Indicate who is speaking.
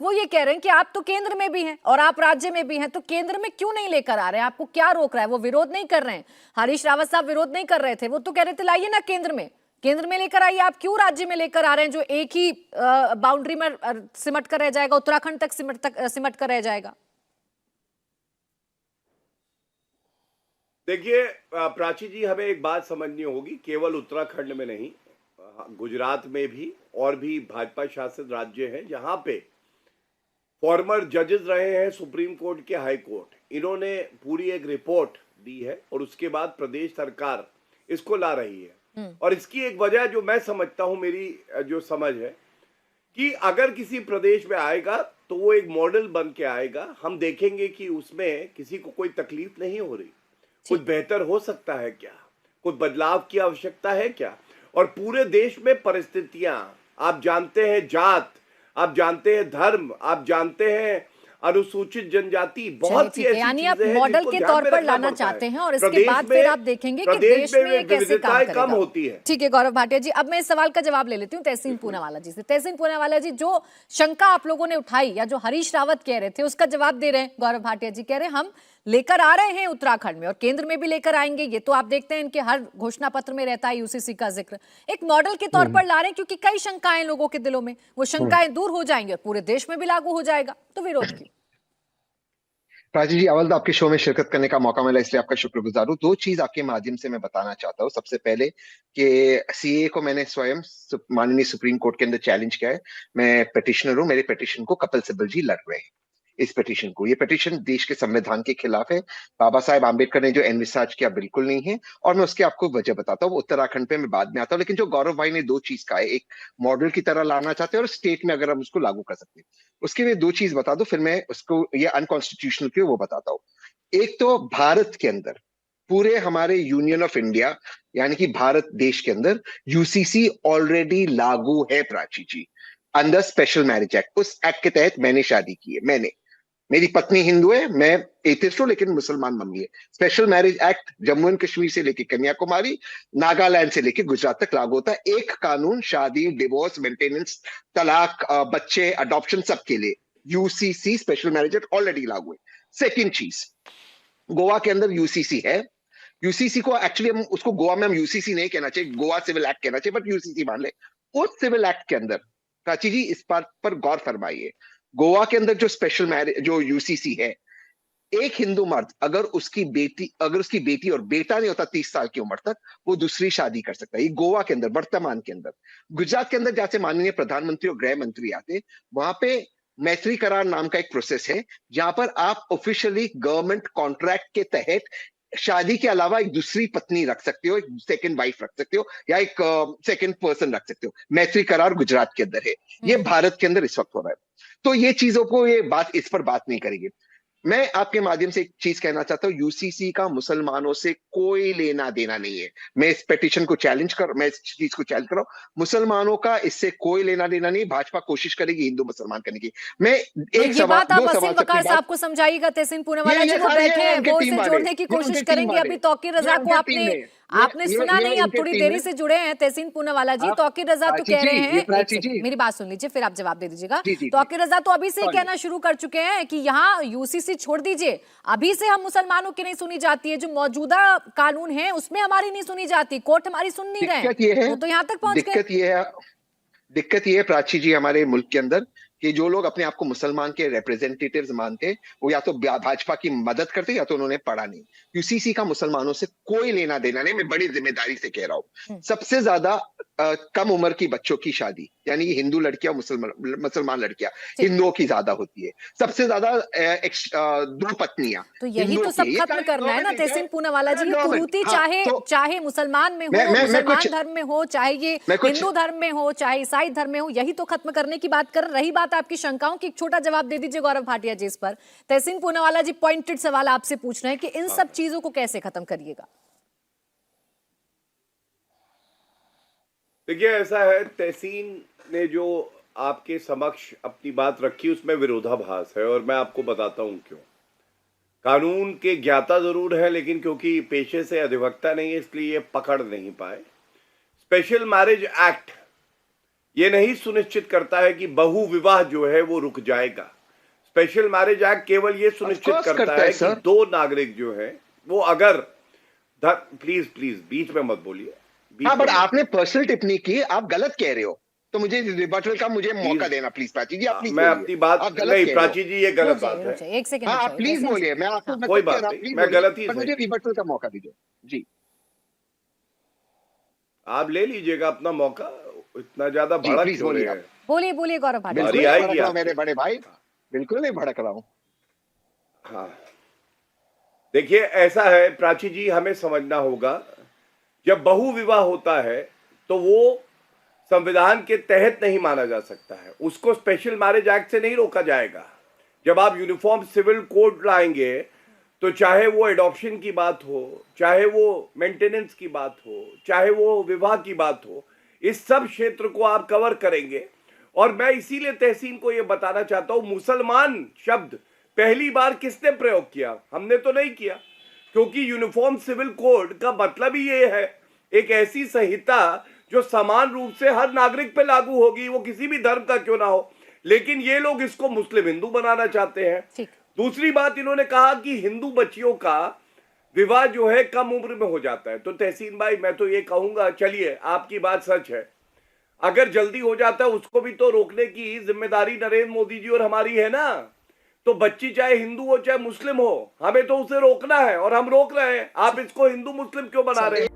Speaker 1: वो ये कह रहे हैं कि आप तो केंद्र में भी हैं और आप राज्य में भी हैं, तो केंद्र में क्यों नहीं लेकर आ रहे हैं? आपको क्या रोक रहा है? वो विरोध नहीं कर रहे हैं। हरीश रावत साहब विरोध नहीं कर रहे थे, वो तो कह रहे थे लाइए ना केंद्र में लेकर आइए। आप क्यों राज्य में लेकर आ रहे हैं जो एक ही बाउंड्री में सिमट कर रह जाएगा, उत्तराखंड तक सिमट कर रह जाएगा?
Speaker 2: देखिए प्राची जी, हमें एक बात समझनी होगी, केवल उत्तराखंड में नहीं, गुजरात में भी और भी भाजपा शासित राज्य हैं जहां पे फॉर्मर जजेस रहे हैं सुप्रीम कोर्ट के, हाई कोर्ट, इन्होंने पूरी एक रिपोर्ट दी है और उसके बाद प्रदेश सरकार इसको ला रही है। और इसकी एक वजह जो मैं समझता हूं, मेरी जो समझ है कि अगर किसी प्रदेश में आएगा तो वो एक मॉडल बन के आएगा। हम देखेंगे कि उसमें किसी को कोई तकलीफ नहीं हो रही, कुछ बेहतर हो सकता है क्या, कुछ बदलाव की आवश्यकता है क्या। और पूरे देश में परिस्थितियां आप जानते हैं, जात आप जानते हैं, धर्म आप जानते हैं, अनुसूचित जनजाति, बहुत सी ऐसी
Speaker 1: यानी आप
Speaker 2: चीजें हैं
Speaker 1: मॉडल
Speaker 2: जिनको
Speaker 1: के
Speaker 2: ध्यान
Speaker 1: तौर
Speaker 2: में
Speaker 1: पर
Speaker 2: रखना
Speaker 1: लाना
Speaker 2: पड़ता
Speaker 1: चाहते
Speaker 2: है।
Speaker 1: हैं और इसके बाद फिर आप देखेंगे कि देश में ये कैसे काम करेगा।
Speaker 2: कम होती है।
Speaker 1: ठीक है गौरव भाटिया जी, अब मैं इस सवाल का जवाब ले लेती हूँ तहसीन पूनावाला जी से। तहसीन पूनावाला जी, जो शंका आप लोगों ने उठाई या जो हरीश रावत कह रहे थे उसका जवाब दे रहे हैं गौरव भाटिया जी। कह रहे हैं हम लेकर आ रहे हैं उत्तराखंड में और केंद्र में भी लेकर आएंगे। ये तो आप देखते हैं इनके हर घोषणा पत्र में रहता है यूसीसी का जिक्र। एक मॉडल के तौर पर ला रहे हैं क्योंकि कई शंकाएं लोगों के दिलों में, वो शंकाएं दूर हो जाएंगी और पूरे देश में भी लागू हो जाएगा, तो विरोध क्यों?
Speaker 3: प्राची जी, अव्वल तो आपके शो में शिरकत करने का मौका मिला, इसलिए आपका शुक्रगुजार हूँ। दो चीज आपके माध्यम से मैं बताना चाहता हूँ। सबसे पहले कि सीए को मैंने स्वयं माननीय सुप्रीम कोर्ट के अंदर चैलेंज किया है। मैं पिटिशनर हूँ, मेरे पिटिशन को कपिल सिब्बल जी लड़ रहे हैं। इस पिटिशन को, ये पिटिशन देश के संविधान के खिलाफ है। बाबा साहेब आम्बेडकर ने जो एनविसाज किया बिल्कुल नहीं है। और मैं उसके आपको वजह बताता हूँ, उत्तराखंड पे मैं बाद में आता हूँ। लेकिन जो गौरव भाई ने दो चीज कहा है, एक मॉडल की तरह लाना चाहते हैं और स्टेट में अगर हम उसको लागू कर सकते हैं, उसके लिए दो चीज बता दो, फिर मैं उसको ये अनकॉन्स्टिट्यूशनल क्यों वो बताता हूँ। एक तो भारत के अंदर, पूरे हमारे यूनियन ऑफ इंडिया यानी कि भारत देश के अंदर यूसीसी ऑलरेडी लागू है प्राची जी, अंडर स्पेशल मैरिज एक्ट। उस एक्ट के तहत मैंने शादी की है। मेरी पत्नी हिंदू है, मैं एथिस्ट हूं, लेकिन मुसलमान मम्मी है। Special marriage act Jammu and Kashmir से लेके कन्याकुमारी, नागालैंड से लेके गुजरात तक लागू होता है। एक कानून शादी, डिवोर्स, मेंटेनेंस, तलाक, बच्चे, अडॉप्शन, सबके लिए UCC special marriage act already लागू है। सेकेंड चीज, गोवा के अंदर यूसीसी है। यूसीसी को एक्चुअली हम उसको गोवा में हम यूसीसी नहीं कहना चाहिए, गोवा सिविल एक्ट कहना चाहिए, बट यूसीसी मान ले। उस सिविल एक्ट के अंदर प्राची जी इस बात पर गौर फरमाइए, गोवा के अंदर जो स्पेशल मैरिज जो यूसीसी है, एक हिंदू मर्द अगर उसकी बेटी और बेटा नहीं होता 30 साल की उम्र तक, वो दूसरी शादी कर सकता है। ये गोवा के अंदर वर्तमान के अंदर। गुजरात के अंदर जैसे माननीय प्रधानमंत्री और गृह मंत्री आते, वहां पे मैत्री करार नाम का एक प्रोसेस है, जहां पर आप ऑफिशियली गवर्नमेंट कॉन्ट्रैक्ट के तहत शादी के अलावा एक दूसरी पत्नी रख सकते हो, एक सेकंड वाइफ रख सकते हो, या एक सेकंड पर्सन रख सकते हो। मैत्री करार गुजरात के अंदर है, ये भारत के अंदर इस वक्त हो रहा है। तो ये चीजों को, ये बात इस पर बात नहीं करेंगे। मैं आपके माध्यम से एक चीज कहना चाहता हूं, यूसीसी का मुसलमानों से कोई लेना देना नहीं है। मैं इस चीज को चैलेंज कर रहा हूं, मुसलमानों का इससे कोई लेना देना नहीं। भाजपा कोशिश करेगी हिंदू मुसलमान करने की। मैं एक
Speaker 1: ये
Speaker 3: सवाल,
Speaker 1: बात आप
Speaker 3: दो
Speaker 1: असीम
Speaker 3: सवाल
Speaker 1: वकार साहब को समझाइएगा। तहसीन पूनावाला जी वो बैठे हैं, वो इसे जोड़ने की कोशिश करेंगे। अभी तौकीर रजा को आपने सुना नहीं, आप थोड़ी देरी से जुड़े हैं। तहसीन पूनावाला जी, तौकीर रजा तो कह रहे हैं, एक सेकंड मेरी बात सुन लीजिए, फिर आप जवाब दे दीजिएगा। तौकीर रजा तो अभी से कहना शुरू कर चुके हैं कि यहाँ यूसीसी छोड़ दीजिए, अभी से हम मुसलमानों की नहीं सुनी जाती है, जो मौजूदा कानून है उसमें हमारी नहीं सुनी जाती, कोर्ट हमारी सुन नहीं रहे, वो तो यहाँ तक पहुंच गए।
Speaker 3: दिक्कत ये है प्राची जी हमारे मुल्क के अंदर, कि जो लोग अपने आप को मुसलमान के रिप्रेजेंटेटिव्स मानते, वो या तो भाजपा की मदद करते या तो उन्होंने पढ़ा नहीं। यूसीसी का मुसलमानों से कोई लेना देना नहीं। मैं बड़ी जिम्मेदारी से कह रहा हूं, सबसे ज्यादा कम उम्र की बच्चों की शादी, यानी हिंदू लड़कियां, मुसलमान लड़कियां, हिंदुओं की ज्यादा होती है। सबसे ज्यादा दो पत्नियां,
Speaker 1: तो यही तो सब खत्म करना है ना तहसीन पूनावाला जी। ये कुरीति चाहे मुसलमान में हो, मुसलमान धर्म में हो, चाहे ये हिंदू धर्म में हो, चाहे ईसाई धर्म में हो, यही तो खत्म करने की बात कर रही। बात आपकी शंकाओं की, एक छोटा जवाब दे दीजिए गौरव भाटिया जी इस पर। तहसीन पूनावाला जी पॉइंटेड सवाल आपसे पूछ रहे हैं कि इन सब चीजों को कैसे खत्म करिएगा।
Speaker 2: देखिए ऐसा है, तहसीन ने जो आपके समक्ष अपनी बात रखी उसमें विरोधाभास है, और मैं आपको बताता हूं क्यों। कानून के ज्ञाता जरूर है, लेकिन क्योंकि पेशे से अधिवक्ता नहीं है इसलिए ये पकड़ नहीं पाए। स्पेशल मैरिज एक्ट ये नहीं सुनिश्चित करता है कि बहु विवाह जो है वो रुक जाएगा। स्पेशल मैरिज एक्ट केवल ये सुनिश्चित करता है कि दो नागरिक जो है वो अगर प्लीज प्लीज बीच में मत बोलिए।
Speaker 3: हाँ, बट आपने पर्सनल टिप्पणी की, आप गलत कह रहे हो, तो मुझे रिबटल का मुझे मौका देना प्लीज प्राची जी। आप प्लीज
Speaker 2: मैं अपनी बात नहीं, प्राची जी ये गलत बात है।
Speaker 1: एक सेकंड,
Speaker 3: हाँ, आप प्लीज बोलिए, मैं आपको
Speaker 2: कोई बात नहीं, मैं गलत ही,
Speaker 3: मुझे रिबटल का मौका दीजिए जी।
Speaker 2: आप ले लीजिएगा अपना मौका, इतना ज्यादा भड़क क्यों रहे हैं?
Speaker 1: बोलिए बोलिए गौरव भाटी।
Speaker 2: बारी आएगी
Speaker 3: मेरे बड़े भाई, बिल्कुल नहीं भड़क रहा हूं।
Speaker 2: हाँ, देखिए ऐसा है प्राची जी, हमें समझना होगा जब बहु विवाह होता है तो वो संविधान के तहत नहीं माना जा सकता है, उसको स्पेशल मैरिज एक्ट से नहीं रोका जाएगा। जब आप यूनिफॉर्म सिविल कोड लाएंगे तो चाहे वो एडॉप्शन की बात हो, चाहे वो मेंटेनेंस की बात हो, चाहे वो विवाह की बात हो, इस सब क्षेत्र को आप कवर करेंगे। और मैं इसीलिए तहसीन को ये बताना चाहता हूं, मुसलमान शब्द पहली बार किसने प्रयोग किया? हमने तो नहीं किया, क्योंकि यूनिफॉर्म सिविल कोड का मतलब ही ये है एक ऐसी संहिता जो समान रूप से हर नागरिक पे लागू होगी, वो किसी भी धर्म का क्यों ना हो। लेकिन ये लोग इसको मुस्लिम हिंदू बनाना चाहते हैं। दूसरी बात, इन्होंने कहा कि हिंदू बच्चियों का विवाह जो है कम उम्र में हो जाता है। तो तहसीन भाई, मैं तो ये कहूंगा, चलिए आपकी बात सच है, अगर जल्दी हो जाता है उसको भी तो रोकने की जिम्मेदारी नरेंद्र मोदी जी और हमारी है ना। तो बच्ची चाहे हिंदू हो चाहे मुस्लिम हो, हमें तो उसे रोकना है और हम रोक रहे हैं। आप इसको हिंदू मुस्लिम क्यों बना रहे हैं?